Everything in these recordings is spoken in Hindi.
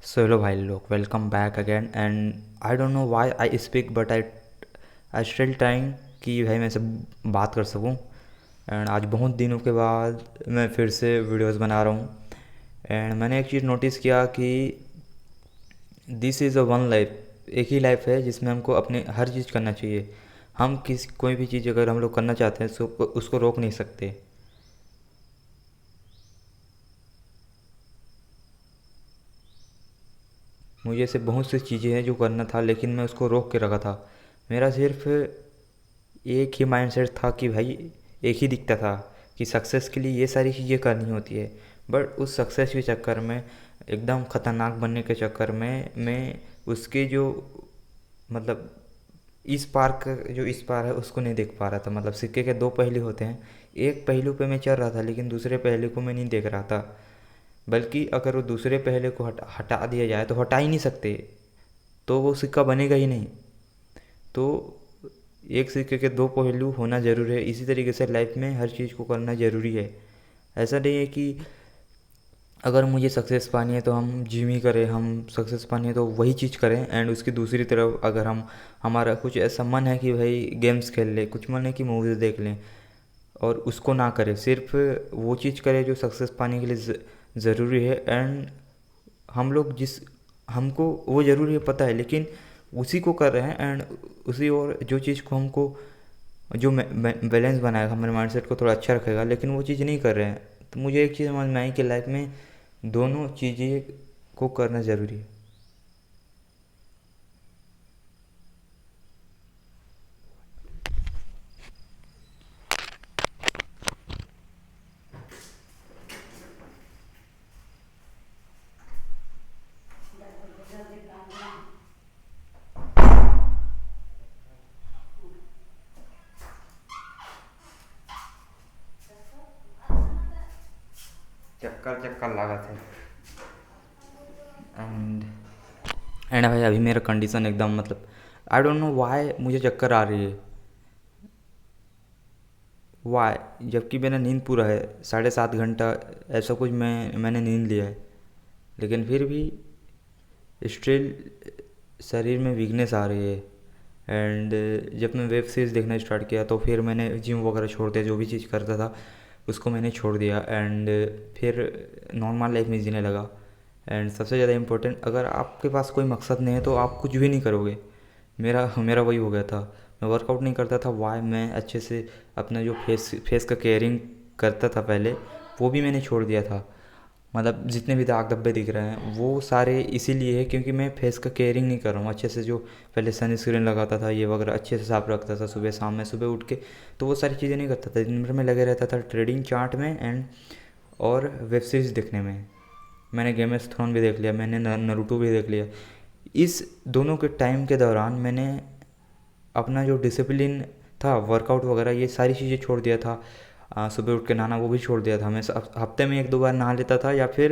So hello भाई लोग, welcome back again and I don't know why I speak but I still time कि भाई मैं सब बात कर सकूं। एंड आज बहुत दिनों के बाद मैं फिर से वीडियोस बना रहा हूं। एंड मैंने एक चीज़ नोटिस किया कि this is a one life, एक ही लाइफ है जिसमें हमको अपने हर चीज़ करना चाहिए। हम कोई भी चीज़ अगर हम लोग करना चाहते हैं तो उसको रोक नहीं सकते। मुझे ऐसे बहुत सी चीज़ें हैं जो करना था लेकिन मैं उसको रोक के रखा था। मेरा सिर्फ एक ही माइंडसेट था कि भाई एक ही दिखता था कि सक्सेस के लिए ये सारी चीज़ें करनी होती है। बट उस सक्सेस के चक्कर में, एकदम ख़तरनाक बनने के चक्कर में मैं उसके जो मतलब इस पार का जो इस पार है उसको नहीं देख पा रहा था। मतलब सिक्के के दो पहलू होते हैं, एक पहलू पे मैं चल रहा था लेकिन दूसरे पहलू को मैं नहीं देख रहा था। बल्कि अगर वो दूसरे पहलू को हटा दिया जाए तो हटा ही नहीं सकते, तो वो सिक्का बनेगा ही नहीं। तो एक सिक्के के दो पहलू होना ज़रूरी है। इसी तरीके से लाइफ में हर चीज़ को करना ज़रूरी है। ऐसा नहीं है कि अगर मुझे सक्सेस पानी है तो हम जिम ही करें, हम सक्सेस पानी है तो वही चीज़ करें। एंड उसकी दूसरी तरफ अगर हम हमारा कुछ ऐसा मन है कि भाई गेम्स खेल लें, कुछ मन है कि मूवीज़ देख लें, और उसको ना करें, सिर्फ वो चीज़ करें जो सक्सेस पाने के लिए ज़रूरी है। एंड हम लोग जिस हमको वो ज़रूरी है पता है, लेकिन उसी को कर रहे हैं। एंड उसी और जो चीज़ को हमको जो बैलेंस बनाएगा, हमारे माइंडसेट को थोड़ा अच्छा रखेगा, लेकिन वो चीज़ नहीं कर रहे हैं। तो मुझे एक चीज़ समझ में आई कि लाइफ में दोनों चीज़ें को करना ज़रूरी है। चक्कर चक्कर लगा थे। एंड भाई अभी मेरा कंडीशन एकदम मतलब आई डोंट नो व्हाई मुझे चक्कर आ रही है। वाई, जबकि मेरा नींद पूरा है 7.5 घंटा, ऐसा कुछ मैंने नींद लिया है, लेकिन फिर भी स्टिल शरीर में वीकनेस आ रही है। एंड जब मैं वेब सीरीज़ देखना स्टार्ट किया तो फिर मैंने जिम वगैरह छोड़ दिया, जो भी चीज़ करता था उसको मैंने छोड़ दिया। एंड फिर नॉर्मल लाइफ में जीने लगा। एंड सबसे ज़्यादा इम्पोर्टेंट, अगर आपके पास कोई मकसद नहीं है तो आप कुछ भी नहीं करोगे। मेरा मेरा वही हो गया था। मैं वर्कआउट नहीं करता था, वाई मैं अच्छे से अपना जो फेस का केयरिंग करता था पहले, वो भी मैंने छोड़ दिया था। मतलब जितने भी दाग धब्बे दिख रहे हैं वो सारे इसीलिए है क्योंकि मैं फेस का केयरिंग नहीं कर रहा हूँ अच्छे से। जो पहले सनस्क्रीन लगाता था ये वगैरह अच्छे से साफ रखता था सुबह शाम में, सुबह उठ के, तो वो सारी चीज़ें नहीं करता था। दिन भर में लगे रहता था ट्रेडिंग चार्ट में एंड और वेब सीरीज़ देखने में। मैंने गेम ऑफ थ्रोन भी देख लिया, मैंने नरूटो भी देख लिया। इस दोनों के टाइम के दौरान मैंने अपना जो डिसिप्लिन था, वर्कआउट वगैरह, ये सारी चीज़ें छोड़ दिया था। सुबह उठ के नहाना वो भी छोड़ दिया था। मैं हफ्ते में एक दो बार नहा लेता था, या फिर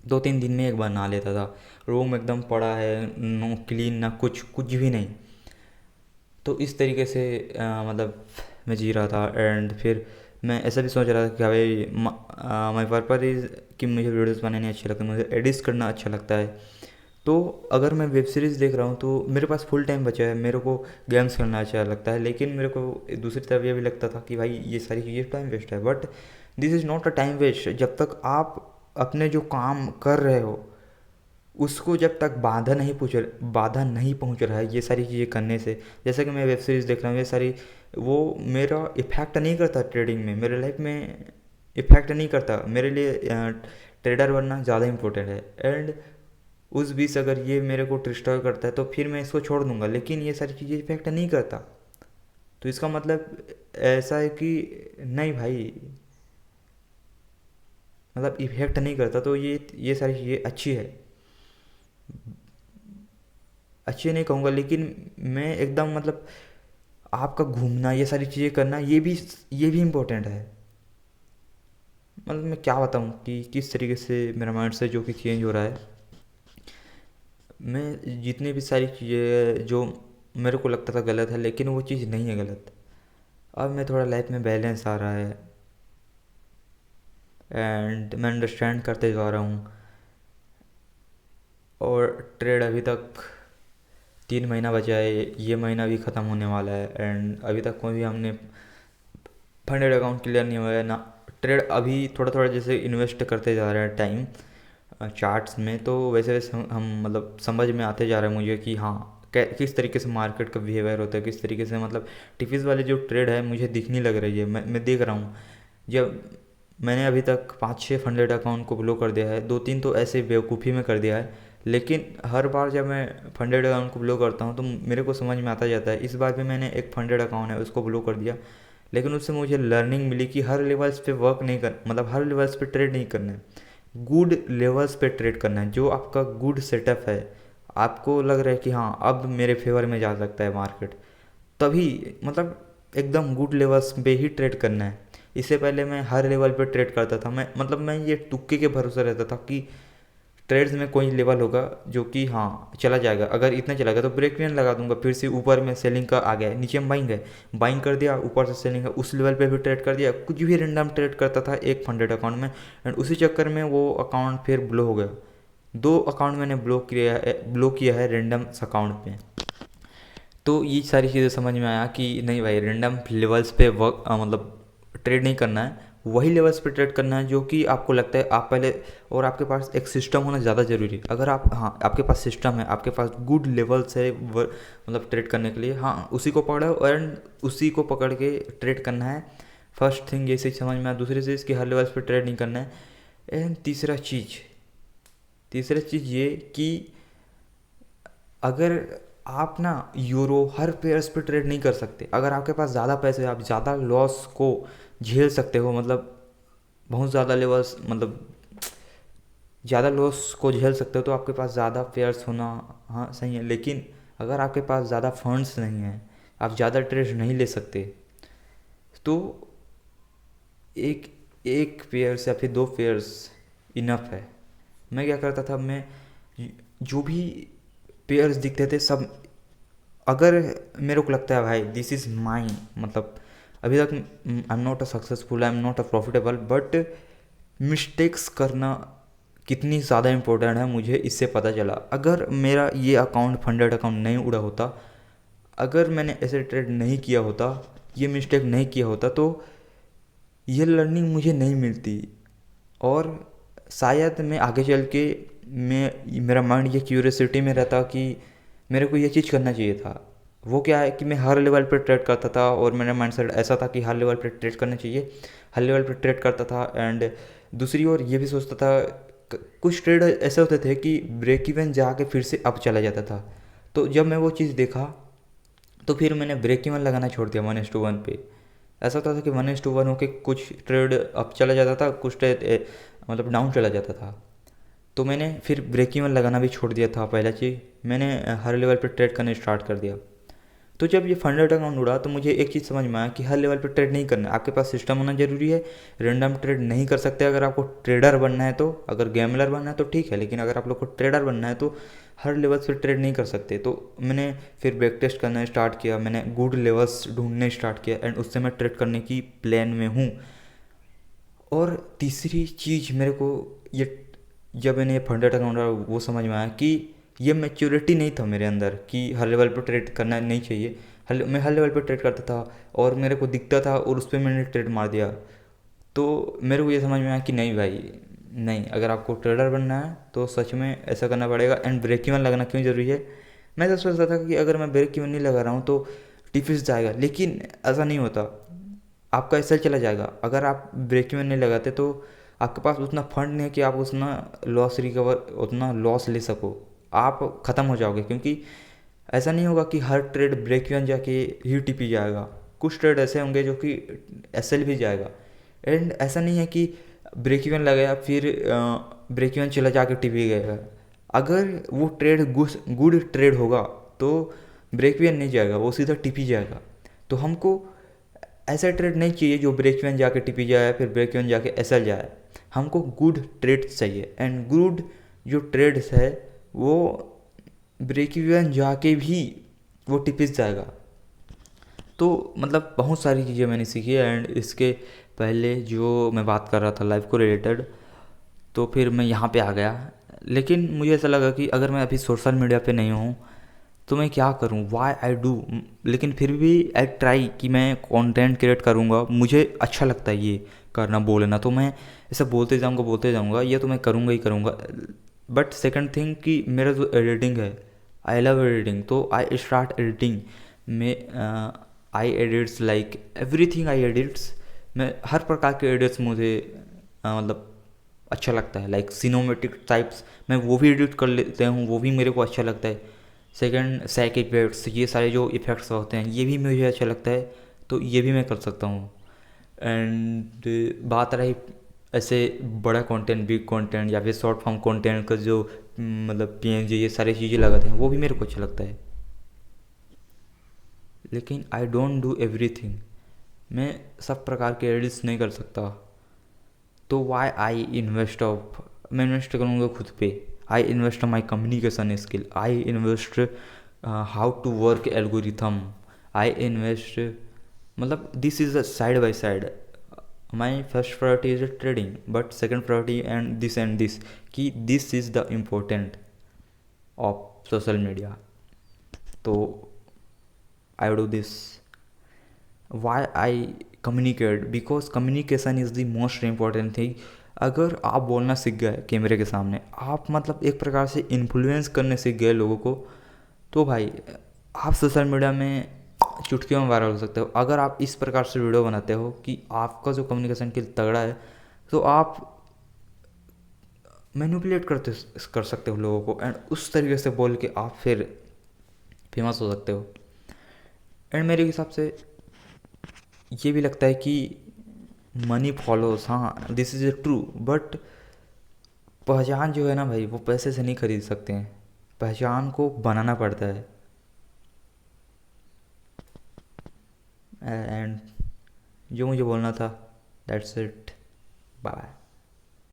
2-3 दिन में एक बार नहा लेता था। रूम एकदम पड़ा है, नो क्लीन, ना कुछ कुछ भी नहीं। तो इस तरीके से मतलब मैं जी रहा था। एंड फिर मैं ऐसा भी सोच रहा था कि भाई माई पर्पज़ इज़ कि मुझे वीडियोस बनाने अच्छे लगते हैं, मुझे एडिट्स करना अच्छा लगता है। तो अगर मैं वेब सीरीज़ देख रहा हूँ तो मेरे पास फुल टाइम बचा है, मेरे को गेम्स खेलना अच्छा लगता है, लेकिन मेरे को दूसरी तरफ ये भी लगता था कि भाई ये सारी चीज़ें टाइम वेस्ट है। But this is not a time waste. जब तक आप अपने जो काम कर रहे हो उसको जब तक बाधा नहीं पहुंच रहा है ये सारी चीज़ें करने से। जैसे कि मैं वेब सीरीज़ देख रहा हूँ, ये सारी वो मेरा इफ़ेक्ट नहीं करता ट्रेडिंग में, मेरे लाइफ में इफ़ेक्ट नहीं करता। मेरे लिए ट्रेडर बनना ज़्यादा इंपॉर्टेंट है। एंड उस बीच अगर ये मेरे को डिस्टर्ब करता है तो फिर मैं इसको छोड़ दूंगा, लेकिन ये सारी चीज़ें इफेक्ट नहीं करता। तो इसका मतलब ऐसा है कि नहीं भाई, मतलब इफेक्ट नहीं करता तो ये सारी चीज़ें अच्छी है। अच्छी नहीं कहूँगा, लेकिन मैं एकदम मतलब आपका घूमना, ये सारी चीज़ें करना, ये भी इम्पोर्टेंट है। मतलब मैं क्या बताऊँ कि किस तरीके से मेरा माइंड से जो कि चेंज हो रहा है। मैं जितनी भी सारी चीज़ें जो मेरे को लगता था गलत है, लेकिन वो चीज़ नहीं है गलत। अब मैं थोड़ा लाइफ में बैलेंस आ रहा है एंड मैं अंडरस्टैंड करते जा रहा हूँ। और ट्रेड अभी तक 3 महीना बचा है, ये महीना भी ख़त्म होने वाला है एंड अभी तक कोई भी हमने फंडेड अकाउंट क्लियर नहीं हुआ है ना। ट्रेड अभी थोड़ा थोड़ा जैसे इन्वेस्ट करते जा रहे हैं टाइम चार्ट्स में, तो वैसे वैसे हम मतलब समझ में आते जा रहा है मुझे कि हाँ किस तरीके से मार्केट का बिहेवियर होता है, किस तरीके से मतलब टिफिस वाले जो ट्रेड है मुझे दिखने लग रही है, मैं देख रहा हूँ। जब मैंने अभी तक 5-6 फंडेड अकाउंट को ब्लॉक कर दिया है, 2-3 तो ऐसे बेवकूफ़ी में कर दिया है, लेकिन हर बार जब मैं फंडेड अकाउंट को ब्लॉक करता हूँ तो मेरे को समझ में आता जाता है। इस बार भी मैंने एक फंडेड अकाउंट है उसको ब्लॉक कर दिया, लेकिन उससे मुझे लर्निंग मिली कि हर लेवल्स पे वर्क नहीं कर मतलब हर लेवल्स पे ट्रेड नहीं करना है, गुड लेवल्स पे ट्रेड करना है। जो आपका गुड सेटअप है, आपको लग रहा है कि हाँ अब मेरे फेवर में जा सकता है मार्केट, तभी मतलब एकदम गुड लेवल्स पे ही ट्रेड करना है। इससे पहले मैं हर लेवल पे ट्रेड करता था, मैं ये तुक्के के भरोसे रहता था कि ट्रेड्स में कोई लेवल होगा जो कि हाँ चला जाएगा, अगर इतना चला गया तो ब्रेक इवन लगा दूंगा, फिर से ऊपर में सेलिंग का आ गया, नीचे में बाइंग है, बाइंग कर दिया, ऊपर से सेलिंग है, उस लेवल पे भी ट्रेड कर दिया, कुछ भी रैंडम ट्रेड करता था एक फंडेड अकाउंट में। एंड उसी चक्कर में वो अकाउंट फिर ब्लो हो गया। 2 अकाउंट मैंने ब्लॉक किया है रैंडम अकाउंट पे। तो ये सारी चीज़ें समझ में आया कि नहीं भाई, रैंडम लेवल्स पे वर्क मतलब ट्रेड नहीं करना है, वही लेवल्स पे ट्रेड करना है जो कि आपको लगता है आप पहले। और आपके पास एक सिस्टम होना ज़्यादा ज़रूरी है। अगर आप हाँ आपके पास सिस्टम है, आपके पास गुड लेवल्स है मतलब ट्रेड करने के लिए, हाँ उसी को पकड़ो एंड उसी को पकड़ के ट्रेड करना है। फर्स्ट थिंग ये चीज़ समझ में आया। दूसरी चीज़ कि हर लेवल्स पे ट्रेड नहीं करना है। एंड तीसरा चीज़ ये कि अगर आप ना यूरो हर पेयर्स पे ट्रेड नहीं कर सकते। अगर आपके पास ज़्यादा पैसे, आप ज़्यादा लॉस को झेल सकते हो, मतलब बहुत ज़्यादा लेवल्स मतलब ज़्यादा लॉस को झेल सकते हो, तो आपके पास ज़्यादा पेयर्स होना हाँ सही है। लेकिन अगर आपके पास ज़्यादा फंड्स नहीं हैं, आप ज़्यादा ट्रेड नहीं ले सकते, तो एक एक पेयर्स या फिर 2 पेयर्स इनफ है। मैं क्या करता था, मैं जो भी पेयर्स दिखते थे सब, अगर मेरे को लगता है भाई दिस इज़ माइन, मतलब अभी तक I am not a successful, I am not a profitable, but mistakes करना कितनी ज़्यादा इम्पोर्टेंट है मुझे इससे पता चला। अगर मेरा ये अकाउंट फंडेड अकाउंट नहीं उड़ा होता, अगर मैंने ऐसे ट्रेड नहीं किया होता, ये मिस्टेक नहीं किया होता, तो ये लर्निंग मुझे नहीं मिलती। और शायद मैं आगे चल के मेरा माइंड ये क्यूरियोसिटी में रहता कि मेरे को ये चीज़ करना चाहिए था। वो क्या है कि मैं हर लेवल पे ट्रेड करता था और मेरा माइंडसेट ऐसा था कि हर लेवल पे ट्रेड करना चाहिए, हर लेवल पे ट्रेड करता था। एंड दूसरी ओर ये भी सोचता था, कुछ ट्रेड ऐसे होते थे कि ब्रेक इवन जाके फिर से अप चला जाता था। तो जब मैं वो चीज़ देखा तो फिर मैंने ब्रेक इवन लगाना छोड़ दिया 1:1 पे। ऐसा होता था कि 1:1 होके कुछ ट्रेड अप चला जाता था, कुछ ट्रेड मतलब डाउन चला जाता था। तो मैंने फिर ब्रेक इवन लगाना भी छोड़ दिया था। पहला चीज़ मैंने हर लेवल पे ट्रेड करना स्टार्ट कर दिया। तो जब ये फंडेड अकाउंट उड़ा तो मुझे एक चीज़ समझ में आया कि हर लेवल पे ट्रेड नहीं करना है, आपके पास सिस्टम होना जरूरी है। रैंडम ट्रेड नहीं कर सकते। अगर आपको ट्रेडर बनना है तो, अगर गैमलर बनना है तो ठीक है, लेकिन अगर आप लोग को ट्रेडर बनना है तो हर लेवल्स पे ट्रेड नहीं कर सकते। तो मैंने फिर बैक टेस्ट करना स्टार्ट किया, मैंने गुड लेवल्स ढूंढने स्टार्ट किया एंड उससे मैं ट्रेड करने की प्लान में हूँ। और तीसरी चीज़ मेरे को ये, जब मैंने ये फंडेड अकाउंट वो समझ में आया कि ये मैच्योरिटी नहीं था मेरे अंदर कि हर लेवल पर ट्रेड करना नहीं चाहिए। मैं हर लेवल पर ट्रेड करता था और मेरे को दिखता था और उस पर मैंने ट्रेड मार दिया। तो मेरे को ये समझ में आया कि नहीं भाई नहीं, अगर आपको ट्रेडर बनना है तो सच में ऐसा करना पड़ेगा। एंड ब्रेक इवन लगना क्यों ज़रूरी है। मैं तो सोचता था कि अगर मैं ब्रेक इवन नहीं लगा रहा हूँ तो टिफिस जाएगा, लेकिन ऐसा नहीं होता। आपका ऐसा चला जाएगा। अगर आप ब्रेक इवन नहीं लगाते तो आपके पास उतना फंड नहीं है कि आप उतना लॉस रिकवर, उतना लॉस ले सको, आप ख़त्म हो जाओगे। क्योंकि ऐसा नहीं होगा कि हर ट्रेड ब्रेक इवन जाके ही टीपी जाएगा। कुछ ट्रेड ऐसे होंगे जो कि एसएल भी जाएगा। एंड ऐसा नहीं है कि ब्रेक इवन लगाया फिर ब्रेक इवन चला जाके टीपी गएगा। अगर वो ट्रेड गुड ट्रेड होगा तो ब्रेक इवन नहीं जाएगा, वो सीधा टीपी जाएगा। तो हमको ऐसा ट्रेड नहीं चाहिए जो ब्रेक इवन जाके टीपी जाए फिर ब्रेक इवन जाके एसएल जाए। हमको गुड ट्रेड्स चाहिए। एंड गुड जो ट्रेड्स है वो ब्रेक इवन जाके भी वो टिपिस जाएगा। तो मतलब बहुत सारी चीज़ें मैंने सीखी। एंड इसके पहले जो मैं बात कर रहा था लाइफ को रिलेटेड, तो फिर मैं यहाँ पे आ गया। लेकिन मुझे ऐसा लगा कि अगर मैं अभी सोशल मीडिया पे नहीं हूँ तो मैं क्या करूँ, वाई आई डू। लेकिन फिर भी आई ट्राई कि मैं कंटेंट क्रिएट करूँगा, मुझे अच्छा लगता है ये करना बोलना, तो मैं ऐसा बोलते जाऊँगा, ये तो मैं करूँगा ही करूँगा। बट सेकंड थिंग कि मेरा जो एडिटिंग है, आई लव एडिटिंग, तो आई स्टार्ट एडिटिंग में। आई एडिट्स लाइक एवरीथिंग, आई एडिट्स, मैं हर प्रकार के एडिट्स मुझे मतलब अच्छा लगता है। लाइक सिनेमैटिक टाइप्स मैं वो भी एडिट कर लेते हूँ, वो भी मेरे को अच्छा लगता है। सेकंड सैक इफेक्ट्स, ये सारे जो इफेक्ट्स होते हैं ये भी मुझे अच्छा लगता है, तो ये भी मैं कर सकता हूँ। एंड बात रही ऐसे बड़ा कंटेंट, बिग कंटेंट या फिर शॉर्ट फॉर्म कंटेंट का, जो मतलब पीएनजी ये सारी चीज़ें लगाते हैं, वो भी मेरे को अच्छा लगता है। लेकिन आई डोंट डू एवरीथिंग, मैं सब प्रकार के एडिट्स नहीं कर सकता। तो वाई आई इन्वेस्ट ऑफ, मैं इन्वेस्ट करूँगा खुद पे। I invest my communication skill, I invest how to work algorithm, I invest, मतलब this is a side by side. My first priority is trading, but second priority and this, कि this is the important of social media. तो I do this. Why I communicate, because communication is the most important thing. अगर आप बोलना सीख गए कैमरे के सामने, आप मतलब एक प्रकार से इन्फ्लुएंस करने सीख गए लोगों को, तो भाई आप सोशल मीडिया में चुटकियों में वायरल हो सकते हो। अगर आप इस प्रकार से वीडियो बनाते हो कि आपका जो कम्युनिकेशन स्किल तगड़ा है, तो आप मैनिपुलेट कर सकते हो लोगों को, एंड उस तरीके से बोल के आप फिर फेमस हो सकते हो। एंड मेरे हिसाब से ये भी लगता है कि मनी फॉलोस, हाँ दिस इज़ ट्रू, बट पहचान जो है ना भाई, वो पैसे से नहीं खरीद सकते हैं, पहचान को बनाना पड़ता है। एंड जो मुझे बोलना था, दैट्स इट, बाय।